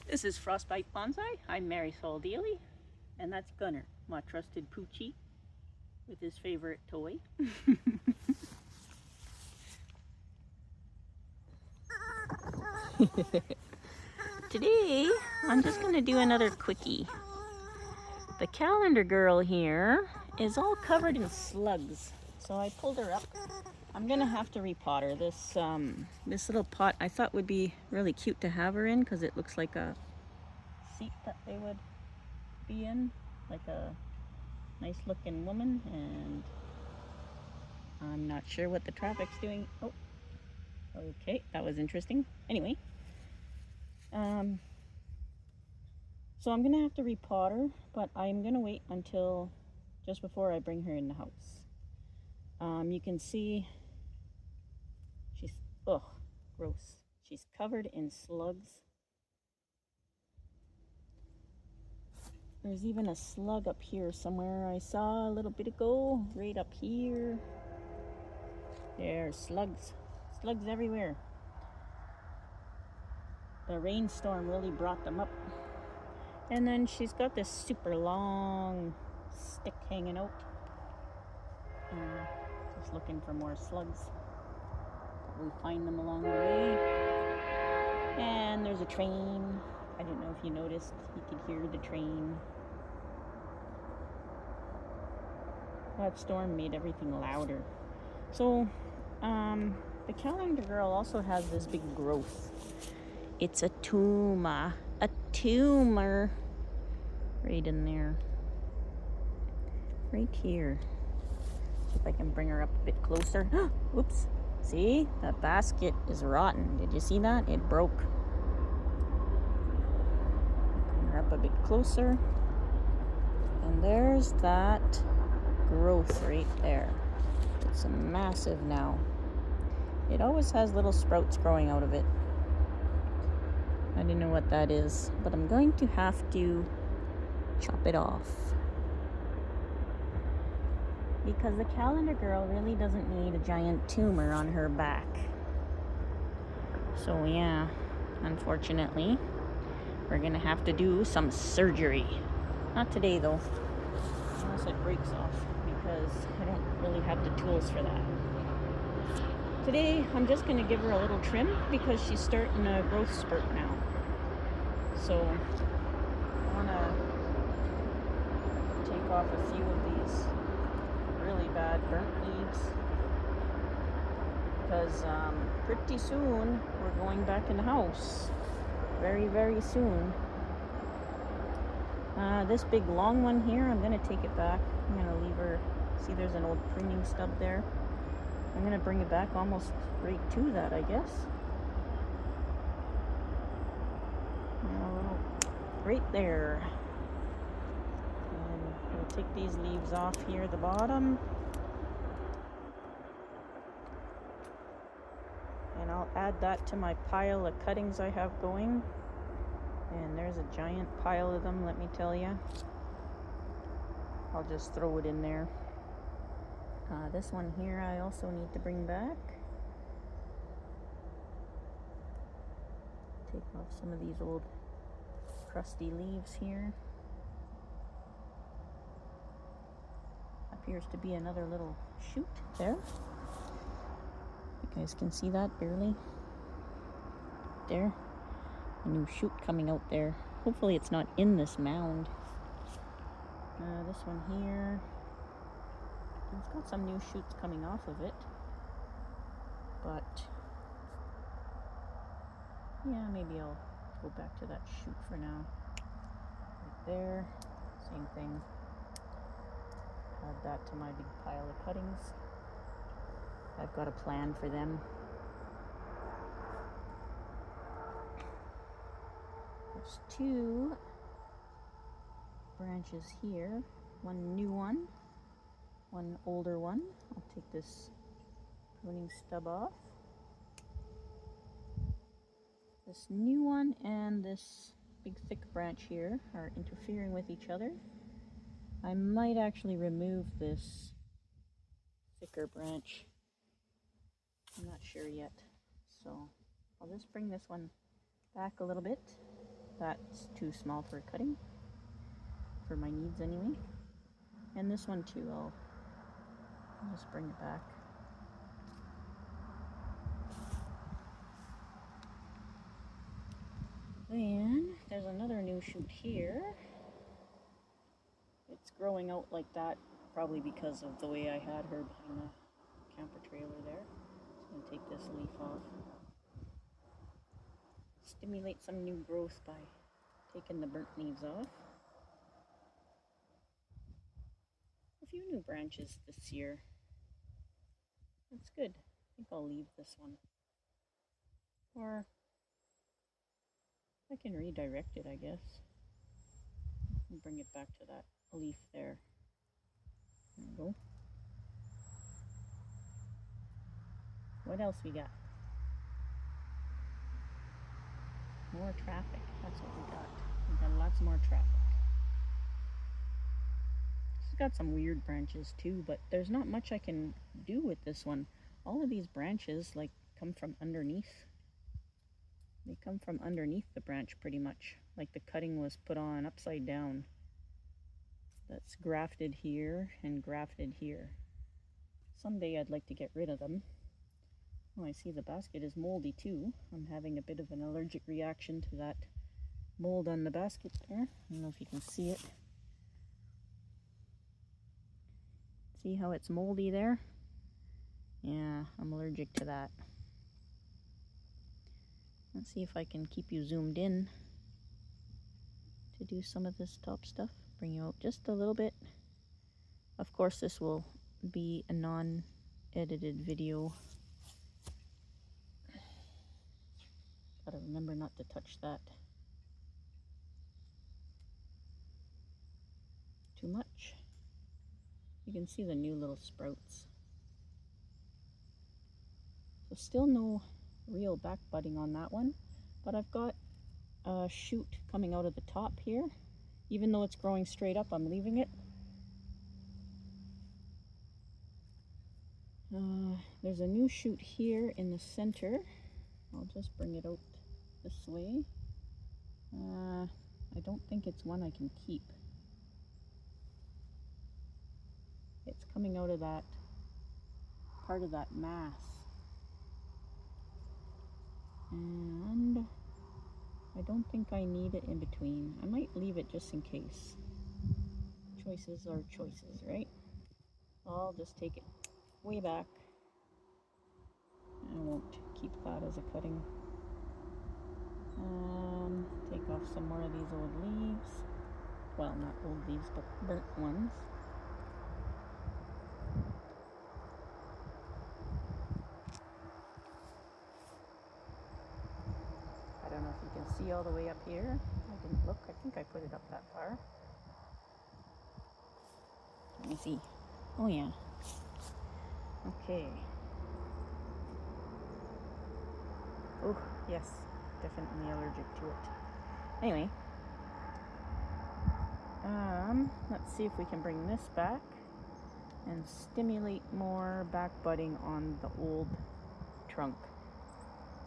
This is Frostbite Bonsai. I'm Marisol Daly, and that's Gunner, my trusted Poochie, with his favorite toy. Today, I'm just going to do another quickie. The calendar girl here is all covered in slugs, so I pulled her up. I'm going to have to repot her. This little pot I thought would be really cute to have her in because it looks like a seat that they would be in, like a nice looking woman, and I'm not sure what the traffic's doing. Oh, okay, that was interesting. Anyway, so I'm gonna have to repot her, but I'm gonna wait until just before I bring her in the house. You can see she's, gross. She's covered in slugs. There's even a slug up here somewhere I saw a little bit ago, right up here. There's slugs. Slugs everywhere. The rainstorm really brought them up. And then she's got this super long stick hanging out. Just looking for more slugs. We find them along the way. And there's a train. I don't know if you noticed, you could hear the train. That storm made everything louder. So, the calendar girl also has this big growth. It's a tumor. A tumor. Right in there. Right here. See if I can bring her up a bit closer. Whoops. See? That basket is rotten. Did you see that? It broke. Bring her up a bit closer. And there's that growth right there. It's massive now. It always has little sprouts growing out of it. I don't know what that is, but I'm going to have to chop it off. Because the calendar girl really doesn't need a giant tumor on her back. So yeah, unfortunately, we're gonna have to do some surgery. Not today though, unless it breaks off, because I don't really have the tools for that. Today, I'm just gonna give her a little trim because she's starting a growth spurt now. So I wanna take off a few of these really bad burnt leaves, because pretty soon we're going back in the house. Very, very soon. This big long one here, I'm gonna take it back. I'm gonna leave her. See, there's an old pruning stub there. I'm gonna bring it back almost right to that, I guess. Right there. And we'll take these leaves off here at the bottom. And I'll add that to my pile of cuttings I have going. And there's a giant pile of them, let me tell you. I'll just throw it in there. This one here I also need to bring back. Take off some of these old crusty leaves here. Appears to be another little shoot there. You guys can see that barely. There. A new shoot coming out there. Hopefully it's not in this mound. This one here. It's got some new shoots coming off of it. But yeah, maybe I'll go back to that shoot for now. Right there. Same thing. Add that to my big pile of cuttings. I've got a plan for them. There's two branches here. One new one, one older one. I'll take this pruning stub off. This new one and this big thick branch here are interfering with each other. I might actually remove this thicker branch. I'm not sure yet. So I'll just bring this one back a little bit. That's too small for cutting, for my needs anyway. And this one too, I'll just bring it back. Then there's another new shoot here. It's growing out like that, probably because of the way I had her behind the camper trailer there. Just going to take this leaf off. Stimulate some new growth by taking the burnt leaves off. A few new branches this year. That's good. I think I'll leave this one. Or I can redirect it, I guess. And bring it back to that leaf there. There we go. What else we got? More traffic. That's what we got. We got lots more traffic. It's got some weird branches too, but there's not much I can do with this one. All of these branches like come from underneath. They come from underneath the branch pretty much. Like the cutting was put on upside down. That's grafted here and grafted here. Someday I'd like to get rid of them. Oh, I see the basket is moldy too. I'm having a bit of an allergic reaction to that mold on the basket there. I don't know if you can see it. See how it's moldy there? Yeah, I'm allergic to that. Let's see if I can keep you zoomed in to do some of this top stuff. Bring you out just a little bit. Of course, this will be a non-edited video. Gotta remember not to touch that too much. You can see the new little sprouts. So still no real back budding on that one, but I've got a shoot coming out of the top here. Even though it's growing straight up, I'm leaving it. There's a new shoot here in the center. I'll just bring it out this way. I don't think it's one I can keep. It's coming out of that part of that mass. And I don't think I need it in between. I might leave it just in case. Choices are choices, right? I'll just take it way back. I won't keep that as a cutting. Take off some more of these old leaves. Well, not old leaves, but burnt ones. I don't know if you can see all the way up here. I didn't look. I think I put it up that far. Let me see. Oh yeah. Okay. Oh, yes. Definitely allergic to it. Anyway. Let's see if we can bring this back and stimulate more back budding on the old trunk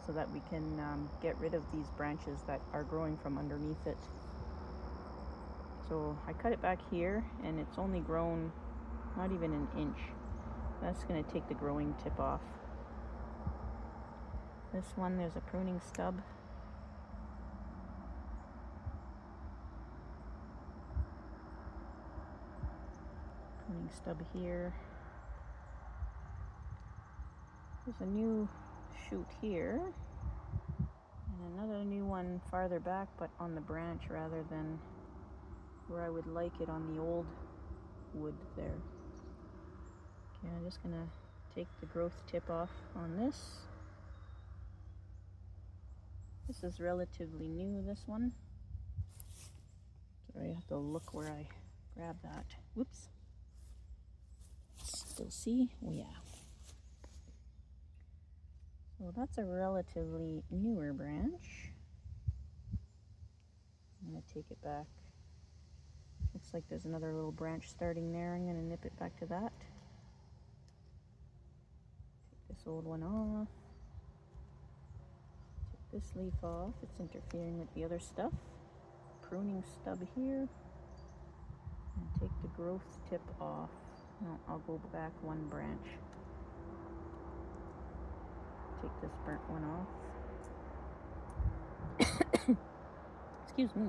so that we can get rid of these branches that are growing from underneath it. So I cut it back here and it's only grown not even an inch. That's going to take the growing tip off. This one, there's a pruning stub. Pruning stub here. There's a new shoot here. And another new one farther back, but on the branch rather than where I would like it on the old wood there. Okay, I'm just going to take the growth tip off on this. This is relatively new, this one. Sorry, I have to look where I grabbed that. Whoops. Still see? Oh yeah. So that's a relatively newer branch. I'm going to take it back. Looks like there's another little branch starting there. I'm going to nip it back to that. Take this old one off. Take this leaf off. It's interfering with the other stuff. pruning stub here and take the growth tip off. No, I'll go back one branch. Take this burnt one off. Excuse me.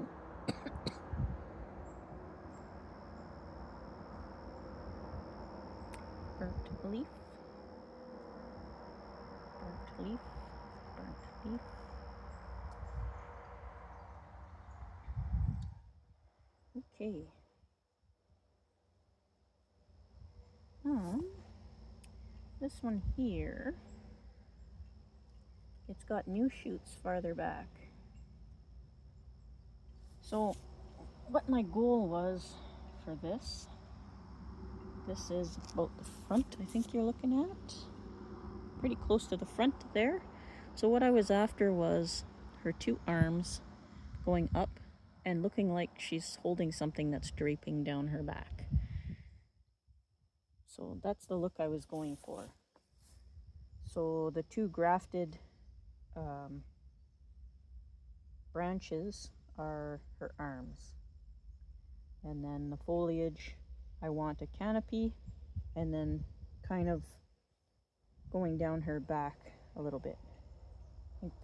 Burnt leaf. Burnt leaf. Burnt leaf. Okay. This one here, it's got new shoots farther back. So what my goal was for this is about the front, I think you're looking at. Pretty close to the front there. So what I was after was her two arms going up and looking like she's holding something that's draping down her back. So that's the look I was going for. So the two grafted branches are her arms. And then the foliage, I want a canopy and then kind of going down her back a little bit. I think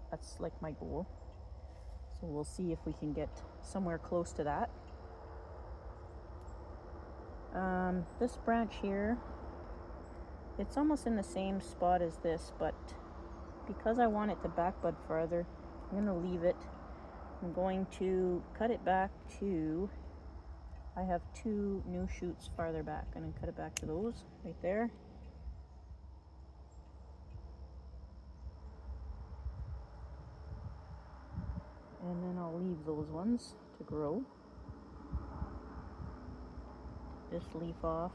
that's like my goal. So we'll see if we can get somewhere close to that. This branch here, it's almost in the same spot as this, but because I want it to back bud farther, I'm going to leave it. I'm going to cut it back to, I have two new shoots farther back. I'm going to cut it back to those right there. And then I'll leave those ones to grow. This leaf off.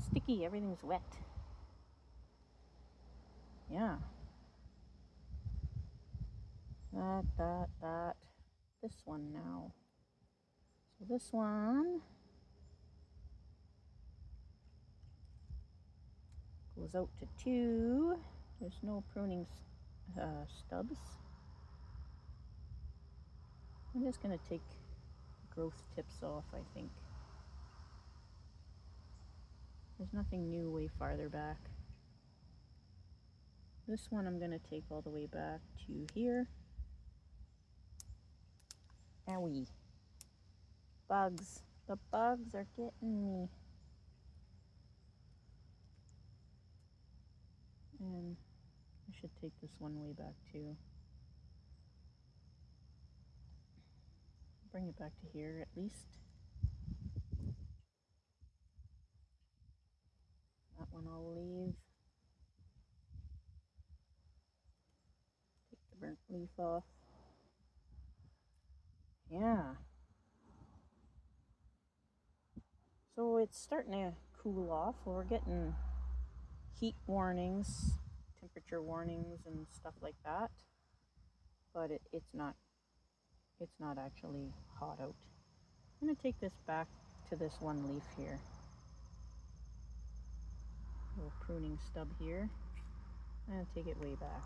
Sticky, everything's wet. Yeah. That. This one now. So this one goes out to 2. There's no pruning stubs. I'm just going to take growth tips off, I think. There's nothing new way farther back. This one I'm going to take all the way back to here. Owie. Bugs. The bugs are getting me. And I should take this one way back too. Bring it back to here at least. That one I'll leave. Take the burnt leaf off. Yeah. So it's starting to cool off. We're getting heat warnings, temperature warnings and stuff like that. But it's not actually hot out. I'm going to take this back to this one leaf here. Little pruning stub here. I'm going to take it way back,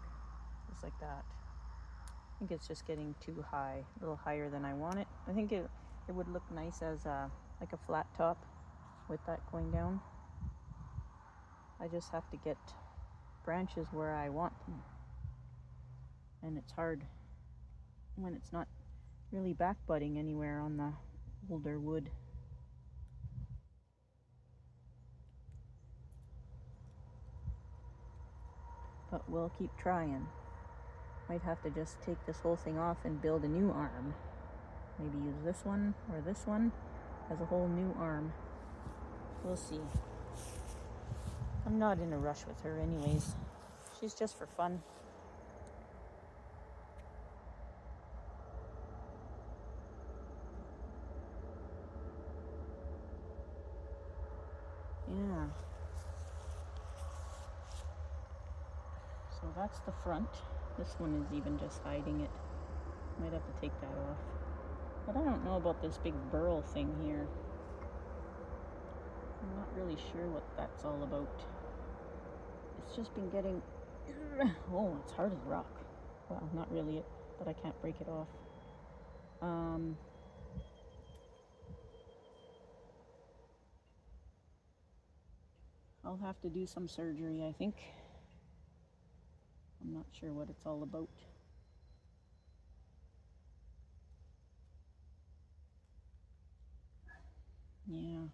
just like that. I think it's just getting too high, a little higher than I want it. I think it would look nice as like a flat top with that going down. I just have to get branches where I want them. And it's hard when it's not really back budding anywhere on the older wood. But we'll keep trying. Might have to just take this whole thing off and build a new arm. Maybe use this one or this one as a whole new arm. We'll see. I'm not in a rush with her anyways. She's just for fun. Yeah. So that's the front. This one is even just hiding it. Might have to take that off. But I don't know about this big burl thing here. I'm not really sure what that's all about. It's just been getting... Oh, it's hard as rock. Well, not really, but I can't break it off. I'll have to do some surgery, I think. I'm not sure what it's all about. Yeah.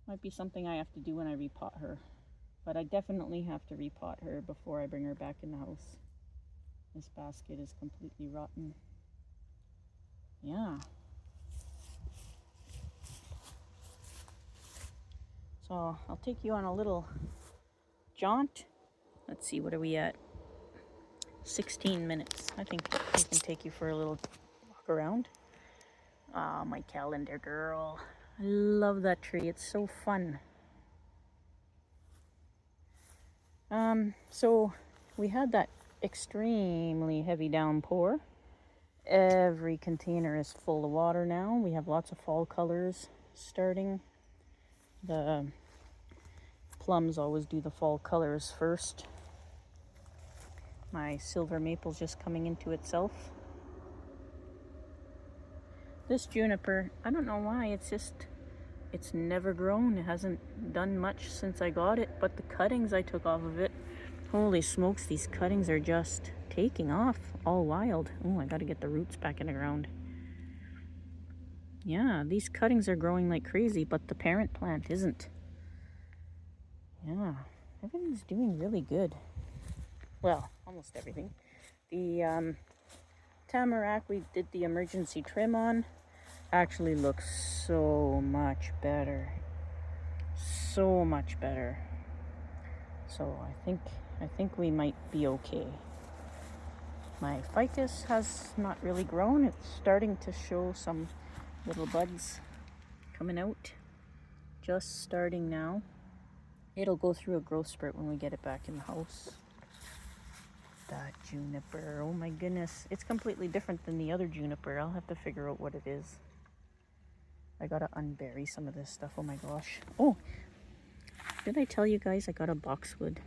Might be something I have to do when I repot her. But I definitely have to repot her before I bring her back in the house. This basket is completely rotten. Yeah. So I'll take you on a little jaunt. Let's see, what are we at? 16 minutes. I think I can take you for a little walk around. Ah, my calendar girl. I love that tree. It's so fun. So we had that extremely heavy downpour. Every container is full of water now. We have lots of fall colors starting. The plums always do the fall colors first. My silver maple's just coming into itself. This juniper, I don't know why, it's never grown. It hasn't done much since I got it, but the cuttings I took off of it, holy smokes, these cuttings are just taking off, all wild. Oh, I gotta get the roots back in the ground. Yeah, these cuttings are growing like crazy, but the parent plant isn't. Yeah, everything's doing really good. Well, almost everything. The tamarack we did the emergency trim on actually looks so much better. So much better. So I think we might be okay. My ficus has not really grown. It's starting to show some little buds coming out. Just starting now. It'll go through a growth spurt when we get it back in the house. That juniper, oh my goodness. It's completely different than the other juniper. I'll have to figure out what it is. I gotta unbury some of this stuff, oh my gosh. Oh, did I tell you guys I got a boxwood?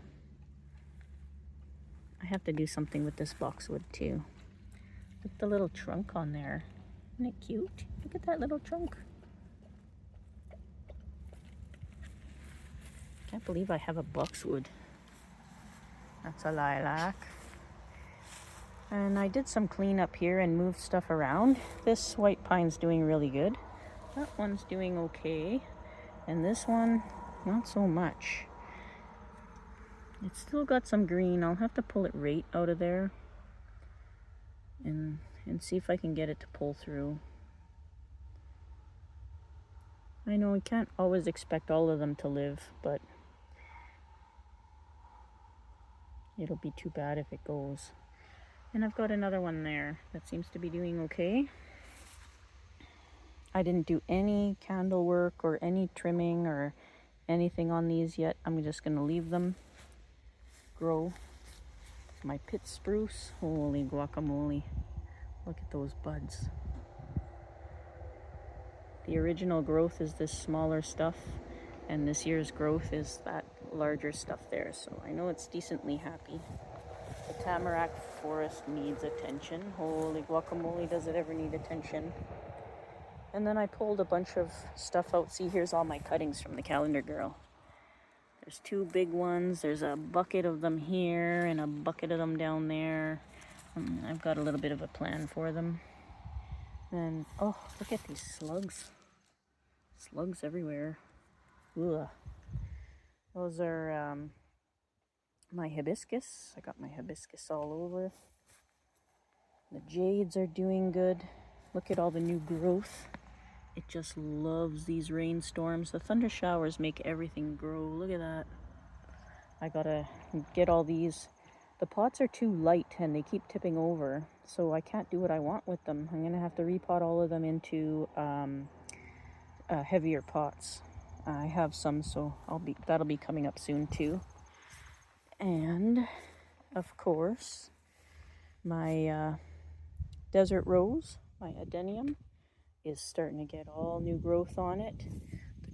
I have to do something with this boxwood too. Look at the little trunk on there. Isn't it cute? Look at that little trunk. Can't believe I have a boxwood. That's a lilac. And I did some cleanup here and moved stuff around. This white pine's doing really good. That one's doing okay. And this one, not so much. It's still got some green. I'll have to pull it right out of there and see if I can get it to pull through. I know we can't always expect all of them to live, but it'll be too bad if it goes. And I've got another one there that seems to be doing okay. I didn't do any candle work or any trimming or anything on these yet. I'm just going to leave them grow. My pit spruce, holy guacamole. Look at those buds. The original growth is this smaller stuff, and this year's growth is that larger stuff there. So I know it's decently happy. The tamarack forest needs attention. Holy guacamole, does it ever need attention. And then I pulled a bunch of stuff out. See, here's all my cuttings from the calendar girl. There's 2 big ones. There's a bucket of them here and a bucket of them down there. I've got a little bit of a plan for them. And, oh, look at these slugs. Slugs everywhere. Ugh. Those are my hibiscus. I got my hibiscus all over. The jades are doing good. Look at all the new growth. It just loves these rainstorms. The thunder showers make everything grow. Look at that. I gotta get all these. The pots are too light and they keep tipping over, so I can't do what I want with them. I'm gonna have to repot all of them into heavier pots. I have some, so that'll be coming up soon too. And of course, my desert rose, my adenium, is starting to get all new growth on it.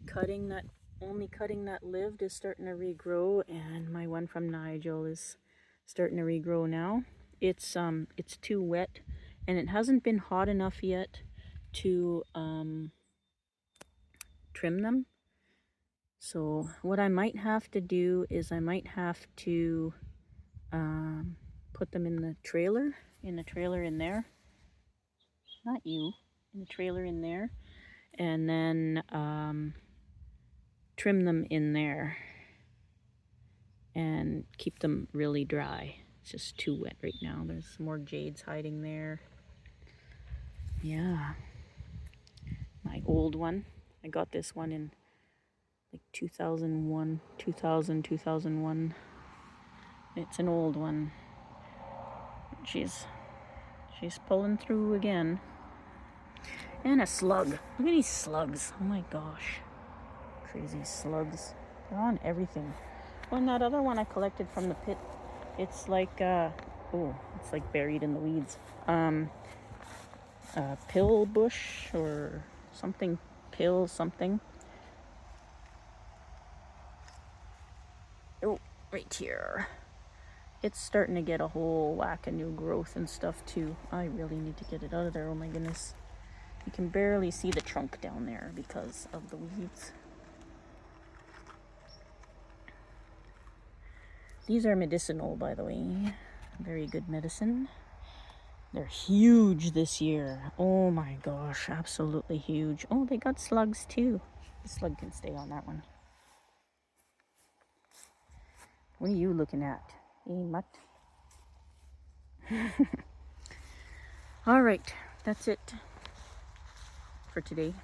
The only cutting that lived is starting to regrow, and my one from Nigel is starting to regrow now. It's too wet and it hasn't been hot enough yet to trim them. So what I might have to do is I might have to put them in the trailer in there. Not you, in the trailer in there. And then trim them in there and keep them really dry. It's just too wet right now. There's some more jades hiding there. Yeah. My old one. I got this one in like 2001, 2001. It's an old one. She's pulling through again. And a slug. Look at these slugs. Oh my gosh. Crazy slugs. They're on everything. Oh, and that other one I collected from the pit, it's like, it's like buried in the weeds. Pill bush or something. Pill something. Oh, right here. It's starting to get a whole whack of new growth and stuff too. I really need to get it out of there. Oh my goodness. You can barely see the trunk down there because of the weeds. These are medicinal, by the way. Very good medicine. They're huge this year. Oh my gosh, absolutely huge. Oh, they got slugs too. The slug can stay on that one. What are you looking at? Hey, mutt. All right, that's it for today.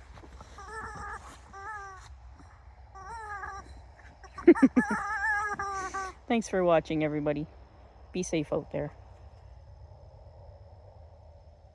Thanks for watching, everybody. Be safe out there.